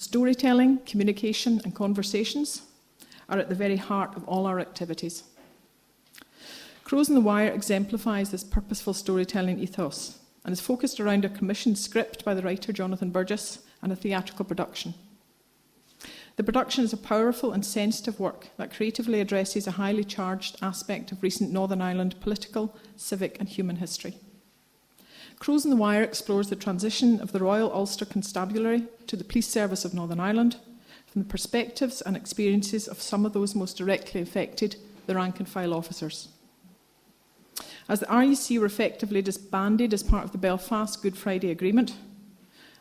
Storytelling, communication and conversations are at the very heart of all our activities. Crows on the Wire exemplifies this purposeful storytelling ethos and is focused around a commissioned script by the writer Jonathan Burgess and a theatrical production. The production is a powerful and sensitive work that creatively addresses a highly charged aspect of recent Northern Ireland political, civic and human history. Crows on the Wire explores the transition of the Royal Ulster Constabulary to the Police Service of Northern Ireland from the perspectives and experiences of some of those most directly affected, the rank-and-file officers. As the RUC were effectively disbanded as part of the Belfast Good Friday Agreement,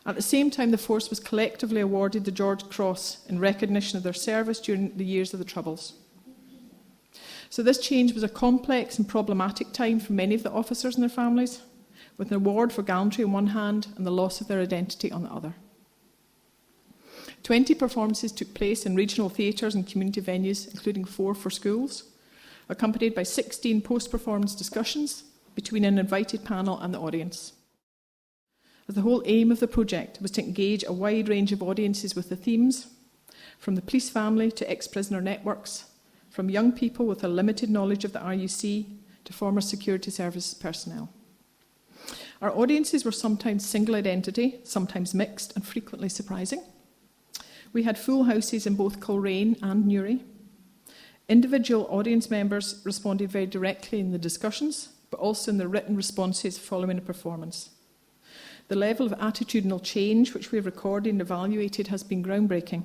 at the same time the force was collectively awarded the George Cross in recognition of their service during the years of the Troubles. So this change was a complex and problematic time for many of the officers and their families, with an award for gallantry on one hand and the loss of their identity on the other. 20 performances took place in regional theatres and community venues, including 4 for schools, accompanied by 16 post-performance discussions between an invited panel and the audience. The whole aim of the project was to engage a wide range of audiences with the themes, from the police family to ex-prisoner networks, from young people with a limited knowledge of the RUC to former security service personnel. Our audiences were sometimes single identity, sometimes mixed and frequently surprising. We had full houses in both Coleraine and Newry. Individual audience members responded very directly in the discussions, but also in the written responses following a performance. The level of attitudinal change which we have recorded and evaluated has been groundbreaking.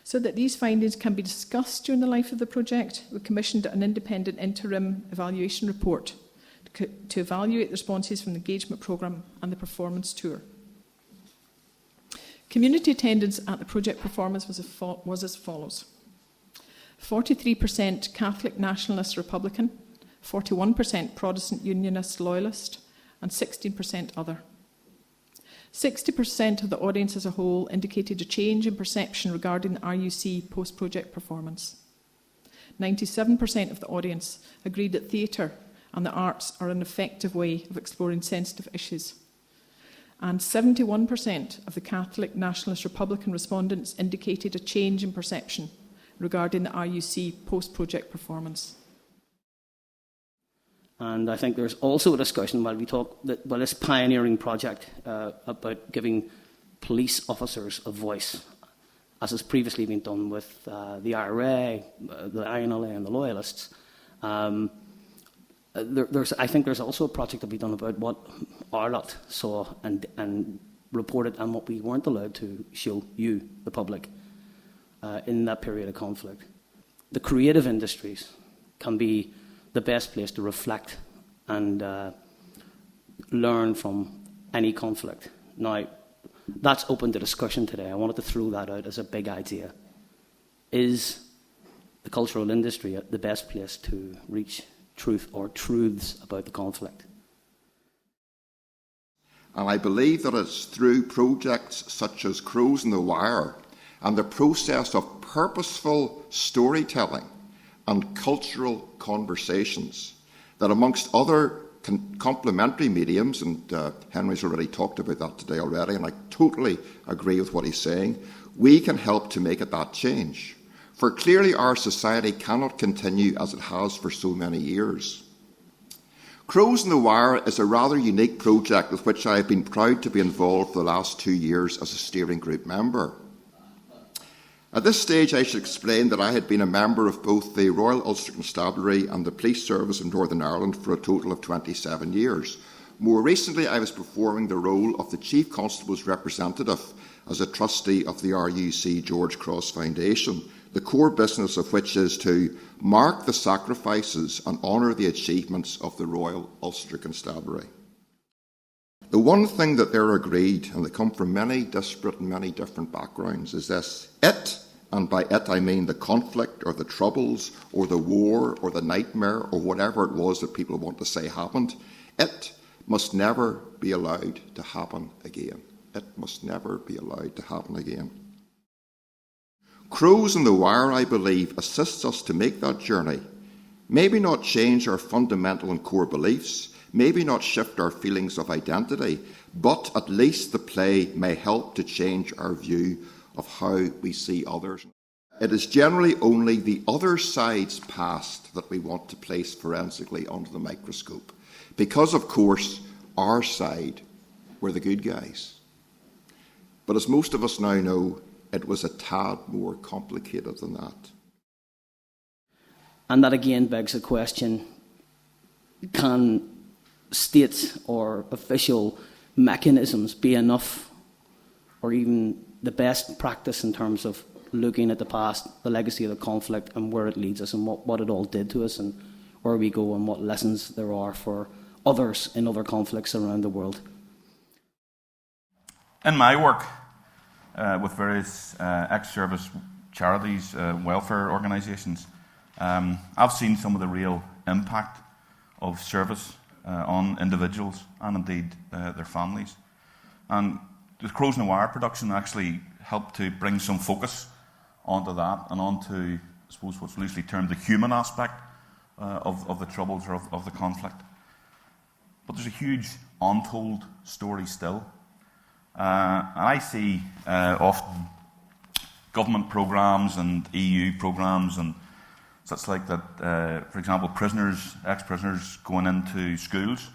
So that these findings can be discussed during the life of the project, we commissioned an independent interim evaluation report to evaluate the responses from the engagement programme and the performance tour. Community attendance at the project performance was as follows. 43% Catholic Nationalist Republican, 41% Protestant Unionist Loyalist, and 16% other. 60% of the audience as a whole indicated a change in perception regarding the RUC post-project performance. 97% of the audience agreed that theatre and the arts are an effective way of exploring sensitive issues. And 71% of the Catholic Nationalist Republican respondents indicated a change in perception regarding the RUC post-project performance. And I think there's also a discussion while we talk about this pioneering project about giving police officers a voice, as has previously been done with the IRA, the INLA and the Loyalists. I think there's also a project to be done about what Ireland saw and reported and what we weren't allowed to show you, the public, in that period of conflict. The creative industries can be the best place to reflect and learn from any conflict. Now, that's open to discussion today. I wanted to throw that out as a big idea. Is the cultural industry the best place to reach truth or truths about the conflict? And I believe that it's through projects such as Crows on the Wire and the process of purposeful storytelling and cultural conversations that, amongst other complementary mediums, and Henry's already talked about that today already, and I totally agree with what he's saying, we can help to make it that change. For clearly our society cannot continue as it has for so many years. Crows on the Wire is a rather unique project with which I have been proud to be involved for the last 2 years as a steering group member. At this stage, I should explain that I had been a member of both the Royal Ulster Constabulary and the Police Service of Northern Ireland for a total of 27 years. More recently, I was performing the role of the Chief Constable's representative as a trustee of the RUC George Cross Foundation, the core business of which is to mark the sacrifices and honour the achievements of the Royal Ulster Constabulary. The one thing that they're agreed, and they come from many disparate and many different backgrounds, is this: it, and by it I mean the conflict or the troubles or the war or the nightmare or whatever it was that people want to say happened, it must never be allowed to happen again. It must never be allowed to happen again. Crows on the Wire, I believe, assists us to make that journey. Maybe not change our fundamental and core beliefs, maybe not shift our feelings of identity, but at least the play may help to change our view of how we see others. It is generally only the other side's past that we want to place forensically under the microscope, because, of course, our side were the good guys. But as most of us now know, it was a tad more complicated than that. And that again begs the question, can state or official mechanisms be enough, or even the best practice in terms of looking at the past, the legacy of the conflict and where it leads us and what it all did to us and where we go and what lessons there are for others in other conflicts around the world? In my work with various ex-service charities, welfare organisations, I've seen some of the real impact of service on individuals and indeed their families. And the Crows on the Wire production actually helped to bring some focus onto that and onto, I suppose, what's loosely termed the human aspect of the troubles or of the conflict. But there's a huge untold story still. And I see often government programmes and EU programmes and such like that, for example, prisoners, ex-prisoners going into schools,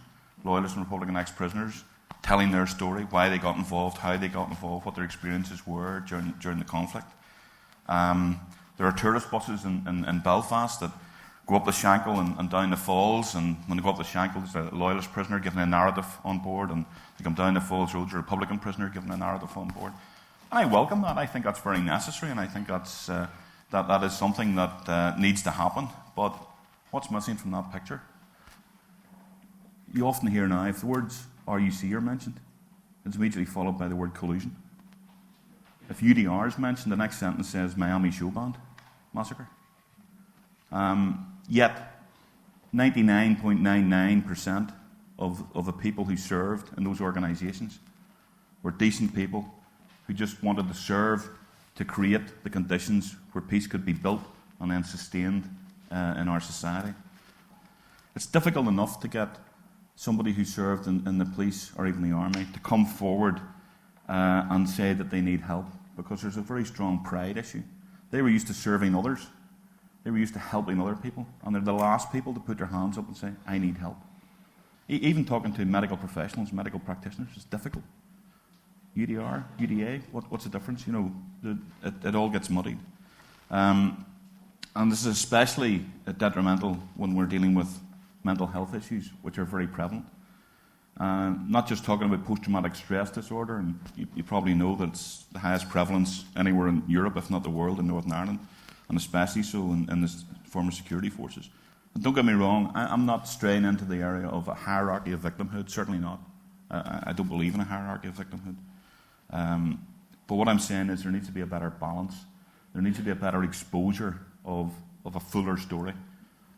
Loyalist and Republican ex-prisoners, telling their story, why they got involved, how they got involved, what their experiences were during the conflict. There are tourist buses in Belfast that go up the Shankill and down the Falls, and when they go up the Shankill, there's a Loyalist prisoner giving a narrative on board, and they come down the Falls Road, there's a Republican prisoner giving a narrative on board. And I welcome that. I think that's very necessary, and I think that's that is something that needs to happen. But what's missing from that picture? You often hear now, if the words RUC are mentioned, it's immediately followed by the word collusion. If UDR is mentioned, the next sentence says Miami Show Band massacre. Yet 99.99% of the people who served in those organisations were decent people who just wanted to serve to create the conditions where peace could be built and then sustained in our society. It's difficult enough to get somebody who served in the police or even the army to come forward and say that they need help, because there's a very strong pride issue. They were used to serving others. They were used to helping other people, and they're the last people to put their hands up and say, I need help. Even talking to medical professionals, medical practitioners, is difficult. UDR, UDA, what's the difference? You know, it all gets muddied. And this is especially detrimental when we're dealing with mental health issues, which are very prevalent. Not just talking about post-traumatic stress disorder, and you probably know that it's the highest prevalence anywhere in Europe, if not the world, in Northern Ireland, and especially so in the former security forces. And don't get me wrong, I'm not straying into the area of a hierarchy of victimhood, certainly not. I don't believe in a hierarchy of victimhood. But what I'm saying is there needs to be a better balance. There needs to be a better exposure of a fuller story,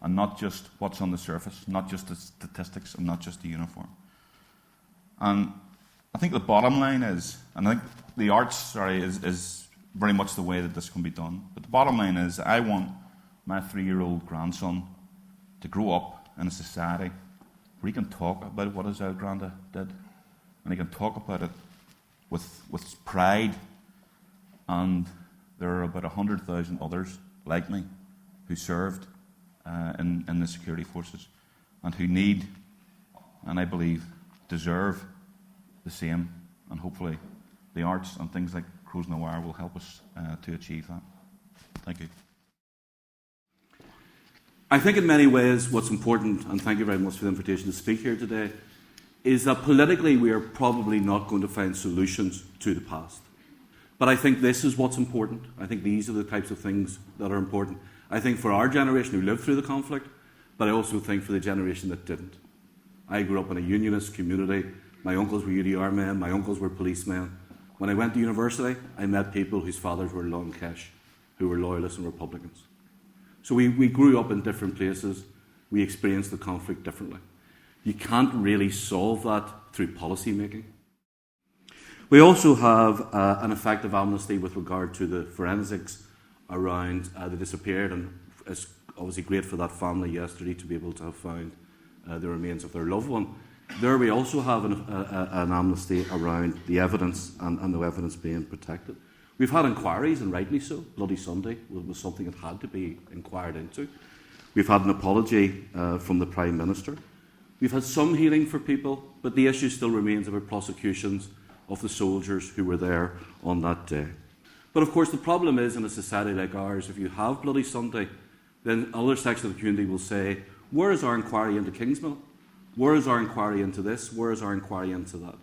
and not just what's on the surface, not just the statistics, and not just the uniform. And I think the bottom line is, and I think the arts, is very much the way that this can be done. But the bottom line is, I want my 3-year-old grandson to grow up in a society where he can talk about what his old granda did, and he can talk about it with pride. And there are about 100,000 others like me who served in the security forces and who need, and I believe deserve, the same. And hopefully the arts and things like Crows on the Wire will help us to achieve that. Thank you. I think in many ways what's important, and thank you very much for the invitation to speak here today, is that politically we are probably not going to find solutions to the past. But I think this is what's important. I think these are the types of things that are important. I think for our generation who lived through the conflict, but I also think for the generation that didn't. I grew up in a unionist community. My uncles were UDR men, my uncles were policemen. When I went to university, I met people whose fathers were Long Kesh, who were Loyalists and Republicans. So we grew up in different places. We experienced the conflict differently. You can't really solve that through policy making. We also have an effective amnesty with regard to the forensics around the disappeared, and it's obviously great for that family yesterday to be able to have found the remains of their loved one. There we also have an amnesty around the evidence and the evidence being protected. We've had inquiries, and rightly so. Bloody Sunday was something that had to be inquired into. We've had an apology from the Prime Minister. We've had some healing for people, but the issue still remains about prosecutions of the soldiers who were there on that day. But of course the problem is, in a society like ours, if you have Bloody Sunday, then other sections of the community will say, where is our inquiry into Kingsmill? Where is our inquiry into this? Where is our inquiry into that?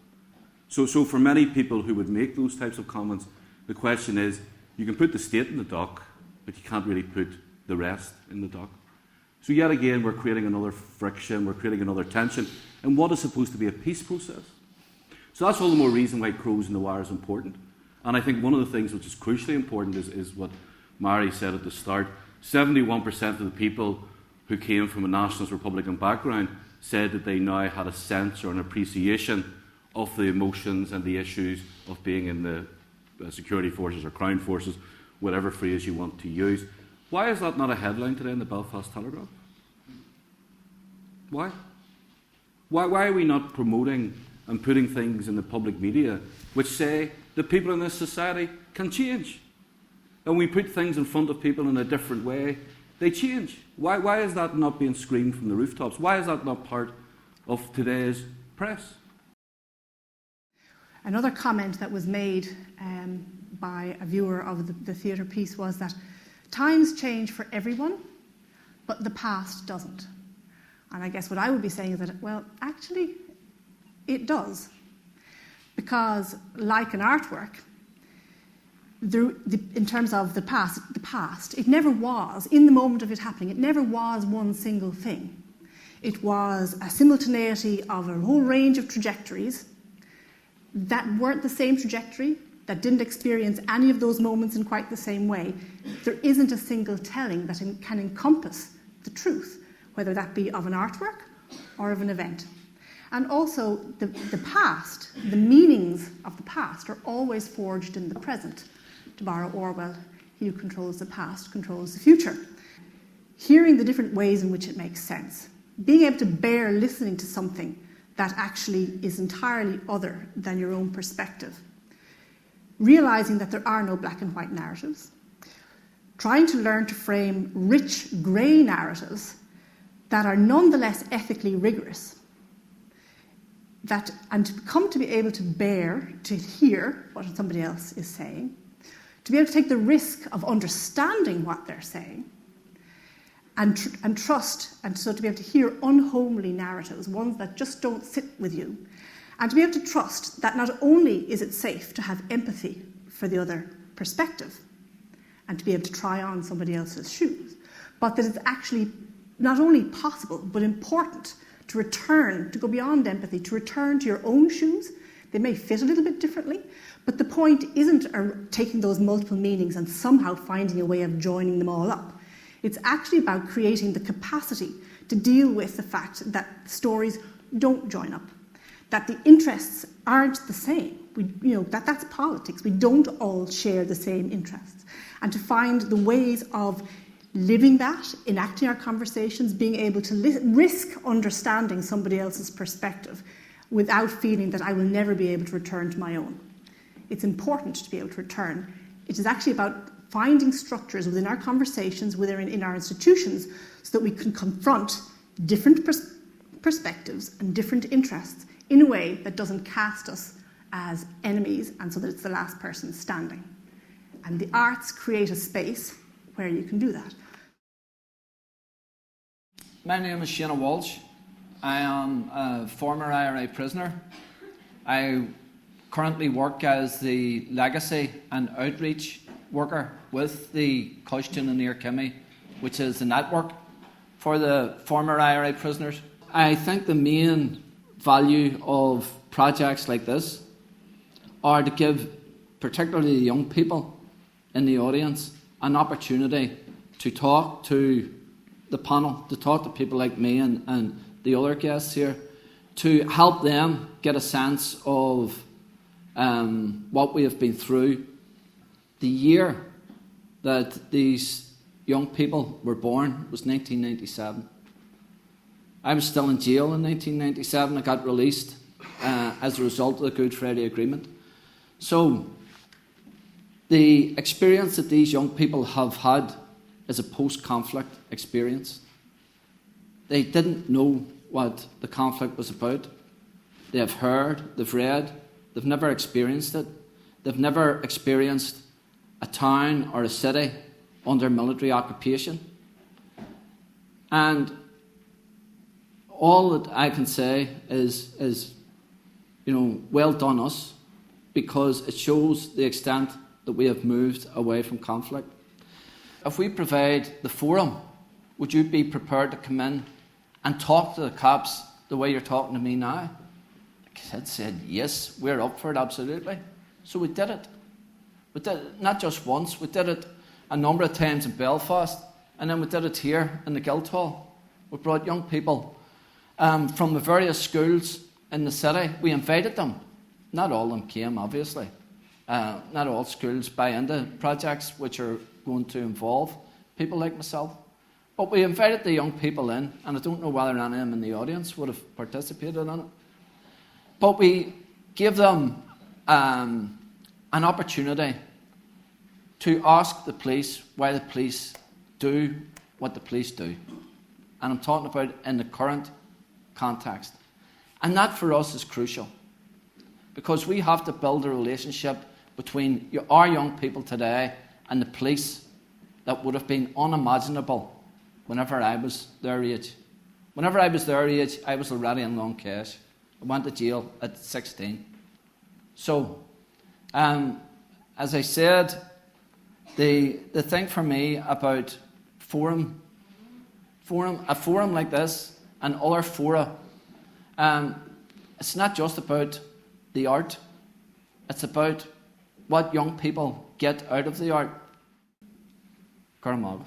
So for many people who would make those types of comments, the question is, you can put the state in the dock, but you can't really put the rest in the dock. So yet again, we're creating another friction, we're creating another tension in what is supposed to be a peace process. So that's all the more reason why Crows in the Wire is important. And I think one of the things which is crucially important is what Mary said at the start. 71% of the people who came from a nationalist Republican background said that they now had a sense or an appreciation of the emotions and the issues of being in the security forces or Crown forces, whatever phrase you want to use. Why is that not a headline today in the Belfast Telegraph? Why? Why are we not promoting and putting things in the public media which say that people in this society can change? And we put things in front of people in a different way, they change. Why is that not being screamed from the rooftops? Why is that not part of today's press? Another comment that was made by a viewer of the theatre piece was that times change for everyone, but the past doesn't. And I guess what I would be saying is that, well, actually, it does. Because, like an artwork, in terms of the past, it never was, in the moment of it happening, it never was one single thing. It was a simultaneity of a whole range of trajectories that weren't the same trajectory, that didn't experience any of those moments in quite the same way. There isn't a single telling that can encompass the truth, whether that be of an artwork or of an event. And also, the past, the meanings of the past are always forged in the present. To borrow Orwell, he who controls the past controls the future. Hearing the different ways in which it makes sense, being able to bear listening to something that actually is entirely other than your own perspective, realising that there are no black and white narratives, trying to learn to frame rich grey narratives that are nonetheless ethically rigorous, and to come to be able to bear, to hear what somebody else is saying, to be able to take the risk of understanding what they're saying, and trust, and so to be able to hear unhomely narratives, ones that just don't sit with you, and to be able to trust that not only is it safe to have empathy for the other perspective, and to be able to try on somebody else's shoes, but that it's actually not only possible, but important to return, to go beyond empathy, to return to your own shoes. They may fit a little bit differently, but the point isn't taking those multiple meanings and somehow finding a way of joining them all up. It's actually about creating the capacity to deal with the fact that stories don't join up, that the interests aren't the same. That's politics. We don't all share the same interests. And to find the ways of living that, enacting our conversations, being able to risk understanding somebody else's perspective without feeling that I will never be able to return to my own. It's important to be able to return. It is actually about finding structures within our conversations, in our institutions, so that we can confront different perspectives and different interests in a way that doesn't cast us as enemies, and so that it's the last person standing. And the arts create a space where you can do that. My name is Shana Walsh. I am a former IRA prisoner. I currently work as the legacy and outreach worker with the Cushton and Near Kimmy, which is the network for the former IRA prisoners. I think the main value of projects like this are to give particularly the young people in the audience an opportunity to talk to the panel, to talk to people like me and the other guests here, to help them get a sense of what we have been through. The year that these young people were born was 1997. I was still in jail in 1997. I got released as a result of the Good Friday Agreement. So the experience that these young people have had is a post-conflict experience. They didn't know what the conflict was about. They have heard, they've read, they've never experienced it. They've never experienced a town or a city under military occupation. And all that I can say is well done us, because it shows the extent that we have moved away from conflict. If we provide the forum, would you be prepared to come in and talk to the cops the way you're talking to me now? The kid said, yes, we're up for it, absolutely. So we did it. We did it not just once, we did it a number of times in Belfast, and then we did it here in the Guildhall. We brought young people from the various schools in the city. We invited them. Not all of them came, obviously. Not all schools buy into projects which are going to involve people like myself. But we invited the young people in, and I don't know whether any of them in the audience would have participated in it. But we gave them an opportunity to ask the police why the police do what the police do. And I'm talking about in the current context. And that for us is crucial, because we have to build a relationship between our young people today and the police that would have been unimaginable whenever I was their age. Whenever I was their age, I was already in long cash. I went to jail at 16. So, as I said, the thing for me about a forum like this and other fora, it's not just about the art. It's about what young people get out of the art. Caramagh.